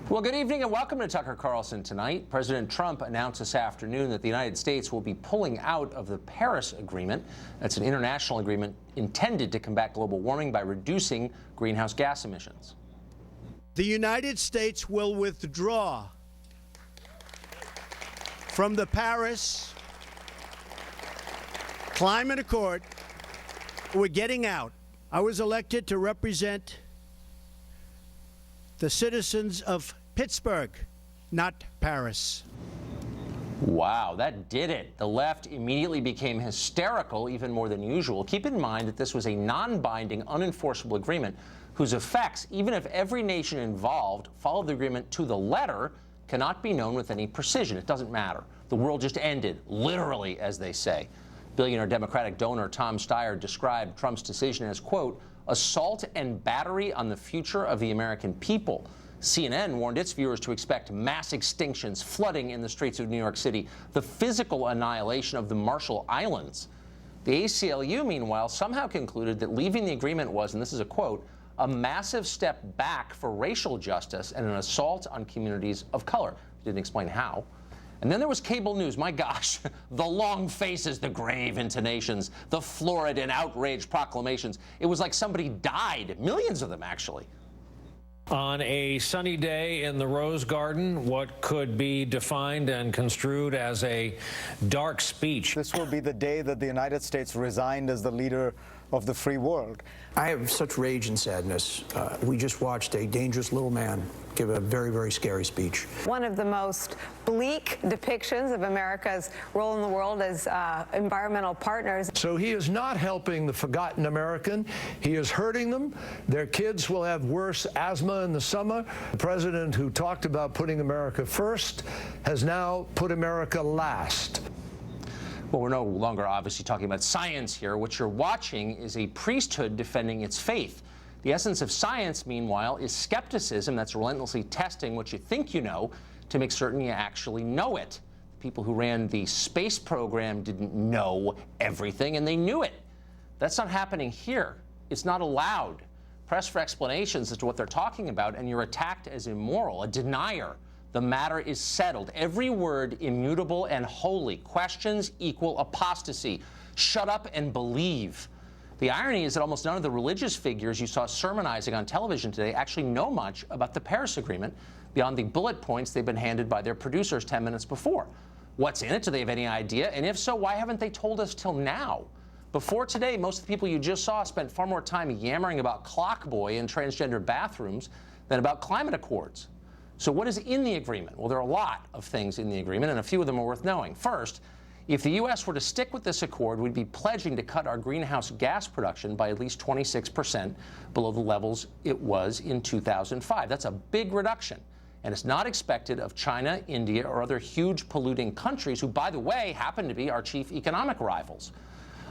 Well, good evening and welcome to Tucker Carlson Tonight. President Trump announced this afternoon that the United States will be pulling out of the Paris Agreement. That's an international agreement intended to combat global warming by reducing greenhouse gas emissions. The United States will withdraw from the Paris Climate Accord. We're getting out. I was elected to represent the citizens of Pittsburgh, not Paris. Wow, that did it. The left immediately became hysterical, even more than usual. Keep in mind that this was a non-binding, unenforceable agreement whose effects, even if every nation involved followed the agreement to the letter, cannot be known with any precision. It doesn't matter. The world just ended, literally, as they say. Billionaire Democratic donor Tom Steyer described Trump's decision as, quote, assault and battery on the future of the American people. CNN warned its viewers to expect mass extinctions, flooding in the streets of New York City, the physical annihilation of the Marshall Islands. The ACLU, meanwhile, somehow concluded that leaving the agreement was, and this is a quote, a massive step back for racial justice and an assault on communities of color. Didn't explain how. And then there was cable news. My gosh, the long faces, the grave intonations, the florid and outraged proclamations. It was like somebody died, millions of them, actually. On a sunny day in the Rose Garden, what could be defined and construed as a dark speech. This will be the day that the United States resigned as the leader of the free world. I have such rage and sadness. We just watched a dangerous little man give a very, very scary speech. One of the most bleak depictions of America's role in the world as environmental partners. So he is not helping the forgotten American. He is hurting them. Their kids will have worse asthma in the summer. The president who talked about putting America first has now put America last. Well, we're no longer obviously talking about science here. What you're watching is a priesthood defending its faith. The essence of science, meanwhile, is skepticism that's relentlessly testing what you think you know to make certain you actually know it. The people who ran the space program didn't know everything, and they knew it. That's not happening here. It's not allowed. Press for explanations as to what they're talking about, and you're attacked as immoral, a denier. The matter is settled. Every word immutable and holy. Questions equal apostasy. Shut up and believe. The irony is that almost none of the religious figures you saw sermonizing on television today actually know much about the Paris Agreement beyond the bullet points they've been handed by their producers 10 minutes before. What's in it? Do they have any idea? And if so, why haven't they told us till now? Before today, most of the people you just saw spent far more time yammering about Clockboy and transgender bathrooms than about climate accords. So what is in the agreement? Well, there are a lot of things in the agreement, and a few of them are worth knowing. First, if the U.S. were to stick with this accord, we'd be pledging to cut our greenhouse gas production by at least 26% below the levels it was in 2005. That's a big reduction, and it's not expected of China, India, or other huge polluting countries who, by the way, happen to be our chief economic rivals.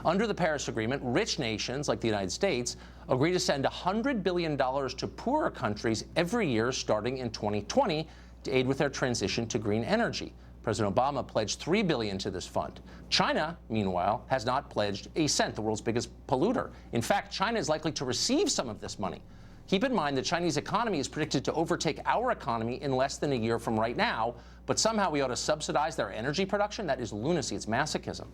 Under the Paris Agreement, rich nations like the United States agree to send $100 billion to poorer countries every year starting in 2020 to aid with their transition to green energy. President Obama pledged $3 billion to this fund. China, meanwhile, has not pledged a cent, the world's biggest polluter. In fact, China is likely to receive some of this money. Keep in mind the Chinese economy is predicted to overtake our economy in less than a year from right now, but somehow we ought to subsidize their energy production? That is lunacy. It's masochism.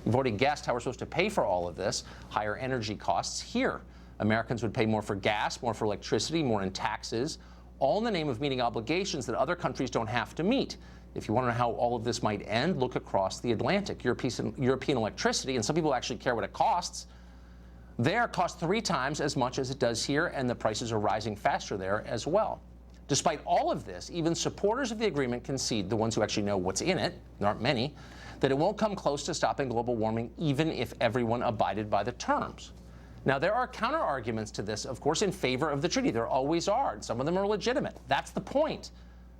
You've already guessed how we're supposed to pay for all of this, higher energy costs here. Americans would pay more for gas, more for electricity, more in taxes, all in the name of meeting obligations that other countries don't have to meet. If you want to know how all of this might end, look across the Atlantic. European electricity, and some people actually care what it costs, there costs 3 times as much as it does here, and the prices are rising faster there as well. Despite all of this, even supporters of the agreement concede, the ones who actually know what's in it, there aren't many, that it won't come close to stopping global warming even if everyone abided by the terms. Now, there are counter-arguments to this, of course, in favor of the treaty. There always are, and some of them are legitimate. That's the point.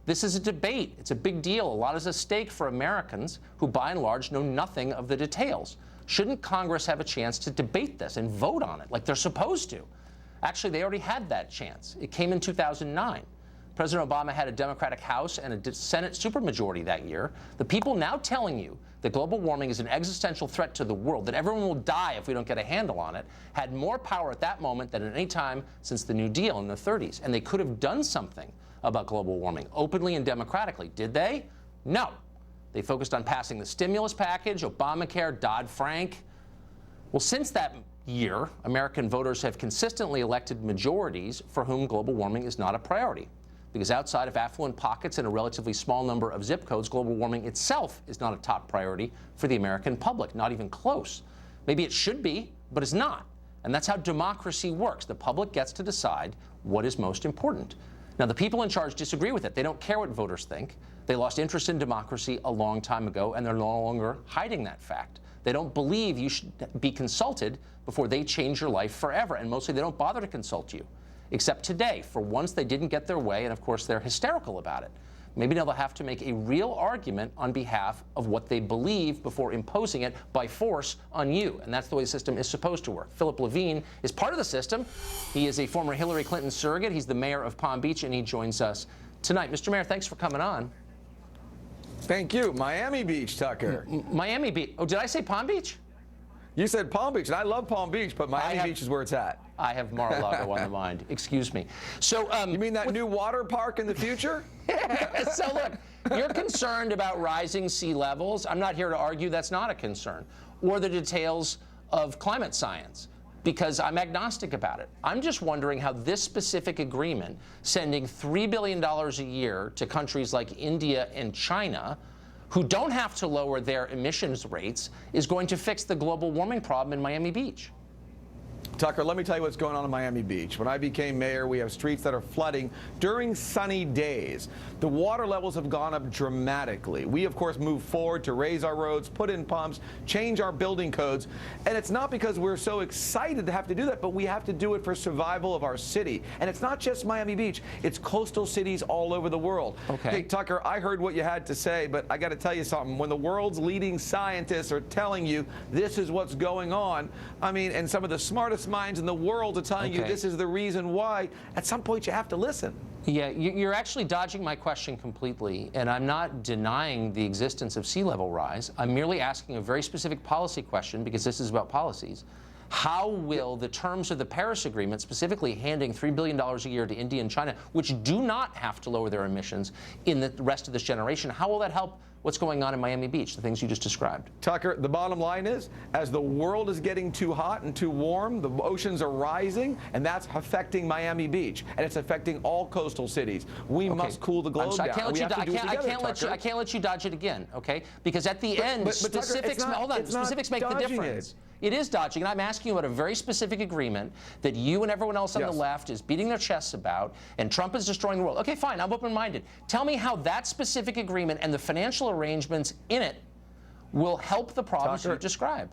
This is a debate. It's a big deal. A lot is at stake for Americans who, by and large, know nothing of the details. Shouldn't Congress have a chance to debate this and vote on it like they're supposed to? Actually, they already had that chance. It came in 2009. President Obama had a Democratic House and a Senate supermajority that year. The people now telling you that global warming is an existential threat to the world, that everyone will die if we don't get a handle on it, had more power at that moment than at any time since the New Deal in the 30s. And they could have done something about global warming, openly and democratically. Did they? No. They focused on passing the stimulus package, Obamacare, Dodd-Frank. Well, since that year, American voters have consistently elected majorities for whom global warming is not a priority. Because outside of affluent pockets and a relatively small number of zip codes, global warming itself is not a top priority for the American public, not even close. Maybe it should be, but it's not. And that's how democracy works. The public gets to decide what is most important. Now, the people in charge disagree with it. They don't care what voters think. They lost interest in democracy a long time ago, and they're no longer hiding that fact. They don't believe you should be consulted before they change your life forever, and mostly they don't bother to consult you. Except today, for once they didn't get their way, and of course they're hysterical about it. Maybe now they'll have to make a real argument on behalf of what they believe before imposing it by force on you. And that's the way the system is supposed to work. Philip Levine is part of the system. He is a former Hillary Clinton surrogate. He's the mayor of Palm Beach, and he joins us tonight. Mr. Mayor, thanks for coming on. Thank you. Miami Beach, Tucker. Miami Beach. Oh, did I say Palm Beach? You said Palm Beach, and I love Palm Beach, but Miami Beach is where it's at. I have Mar-a-Lago on the mind. Excuse me. So, you mean that new water park in the future? So look, you're concerned about rising sea levels. I'm not here to argue that's not a concern, or the details of climate science, because I'm agnostic about it. I'm just wondering how this specific agreement, sending $3 billion a year to countries like India and China, who don't have to lower their emissions rates, is going to fix the global warming problem in Miami Beach. Tucker, let me tell you what's going on in Miami Beach. When I became mayor, we have streets that are flooding during sunny days. The water levels have gone up dramatically. We, of course, moved forward to raise our roads, put in pumps, change our building codes. And it's not because we're so excited to have to do that, but we have to do it for survival of our city. And it's not just Miami Beach. It's coastal cities all over the world. Okay. Hey, Tucker, I heard what you had to say, but I got to tell you something. When the world's leading scientists are telling you this is what's going on, I mean, and some of the smartest minds in the world are telling you this is the reason why, at some point you have to listen. Yeah, you're actually dodging my question completely, and I'm not denying the existence of sea level rise. I'm merely asking a very specific policy question, because this is about policies. How will the terms of the Paris Agreement, specifically handing $3 billion a year to India and China, which do not have to lower their emissions in the rest of this generation, how will that help what's going on in Miami Beach, the things you just described? Tucker, the bottom line is, as the world is getting too hot and too warm, the oceans are rising, and that's affecting Miami Beach, and it's affecting all coastal cities. We must cool the globe down. I can't let you dodge it again, okay? Because at the end, specifics make the difference. It is dodging, and I'm asking you about a very specific agreement that you and everyone else on the left is beating their chests about, and Trump is destroying the world. Okay, fine, I'm open-minded. Tell me how that specific agreement and the financial arrangements in it will help the problems you describe.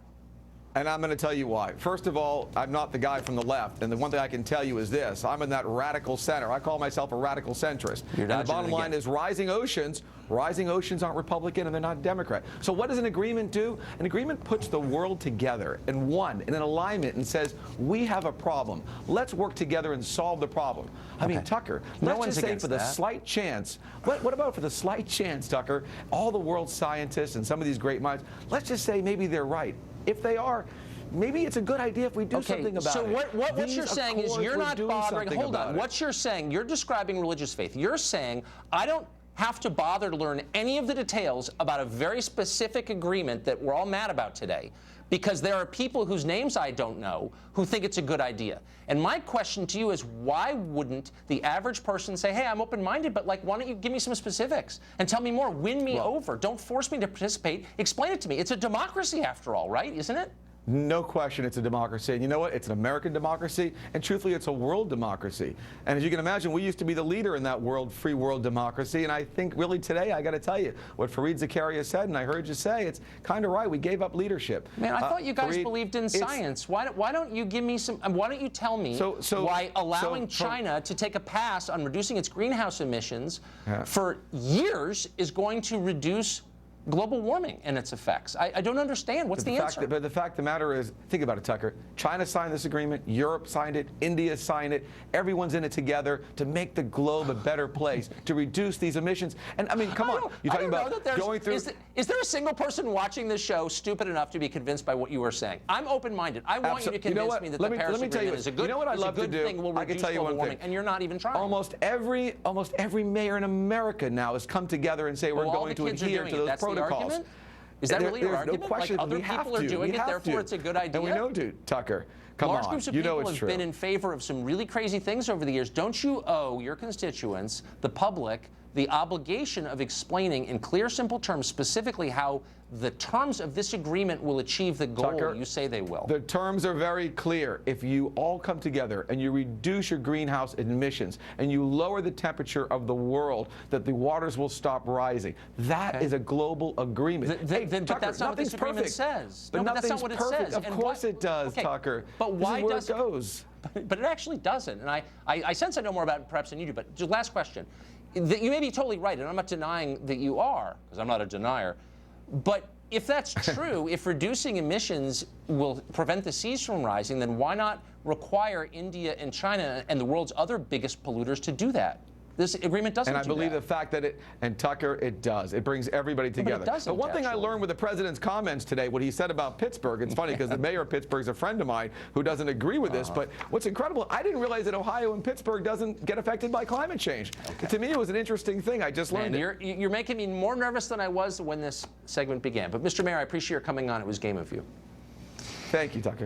And I'm going to tell you why. First of all, I'm not the guy from the left, and the one thing I can tell you is this. I'm in that radical center. I call myself a radical centrist. And the bottom line is rising oceans aren't Republican and they're not Democrat. So what does an agreement do? An agreement puts the world together in an alignment, and says, we have a problem. Let's work together and solve the problem. I mean, Tucker, let's just say for the slight chance, what about for the slight chance, Tucker, all the world's scientists and some of these great minds, let's just say maybe they're right. If they are, maybe it's a good idea if we do something about it. So what you're saying is you're not bothering. Hold on. What you're saying, you're describing religious faith. You're saying, I don't have to bother to learn any of the details about a very specific agreement that we're all mad about today, because there are people whose names I don't know who think it's a good idea. And my question to you is, why wouldn't the average person say, hey, I'm open-minded, but like, why don't you give me some specifics and tell me more, win me over, don't force me to participate, explain it to me. It's a democracy after all, right? Isn't it? No question it's a democracy. And you know what? It's an American democracy. And truthfully, it's a world democracy. And as you can imagine, we used to be the leader in that free world democracy. And I think really today, I got to tell you, what Fareed Zakaria said, and I heard you say, it's kind of right. We gave up leadership. Man, I thought you guys believed in science. Why don't you give me some, why don't you tell me why allowing China to take a pass on reducing its greenhouse emissions for years is going to reduce global warming and its effects. I don't understand. What's the answer? But the fact of the matter is, think about it, Tucker. China signed this agreement. Europe signed it. India signed it. Everyone's in it together to make the globe a better place, to reduce these emissions. And I mean, come on. You're talking about going through. Is there a single person watching this show stupid enough to be convinced by what you are saying? I'm open-minded. I want you to convince me that the Paris Agreement is a good thing, will reduce global warming, and you're not even trying. Almost every mayor in America now has come together and say we're going to adhere to those protocols. Is that really your There's argument? no question. Other people are doing it, therefore it's a good idea? And we know, Tucker. Come Large on. groups of You know people it's have true. been in favor of some really crazy things over the years. Don't you owe your constituents, the public, the obligation of explaining in clear, simple terms specifically how the terms of this agreement will achieve the goal Tucker, you say they will? The terms are very clear. If you all come together and you reduce your greenhouse emissions and you lower the temperature of the world, that the waters will stop rising. That is a global agreement. But that's not what this agreement says. But No, that's not nothing's what it perfect. says. Of course it does, Tucker. But why does it goes? But it actually doesn't. And I sense I know more about it perhaps than you do. But just last question. You may be totally right, and I'm not denying that you are, because I'm not a denier. But if that's true, if reducing emissions will prevent the seas from rising, then why not require India and China and the world's other biggest polluters to do that? This agreement doesn't do that. And I believe the fact that Tucker, it does. It brings everybody together. But one thing I learned with the president's comments today, what he said about Pittsburgh, it's funny because the mayor of Pittsburgh is a friend of mine who doesn't agree with this, but what's incredible, I didn't realize that Ohio and Pittsburgh doesn't get affected by climate change. To me, it was an interesting thing. I just learned it. You're making me more nervous than I was when this segment began. But Mr. Mayor, I appreciate your coming on. It was game of you. Thank you, Tucker.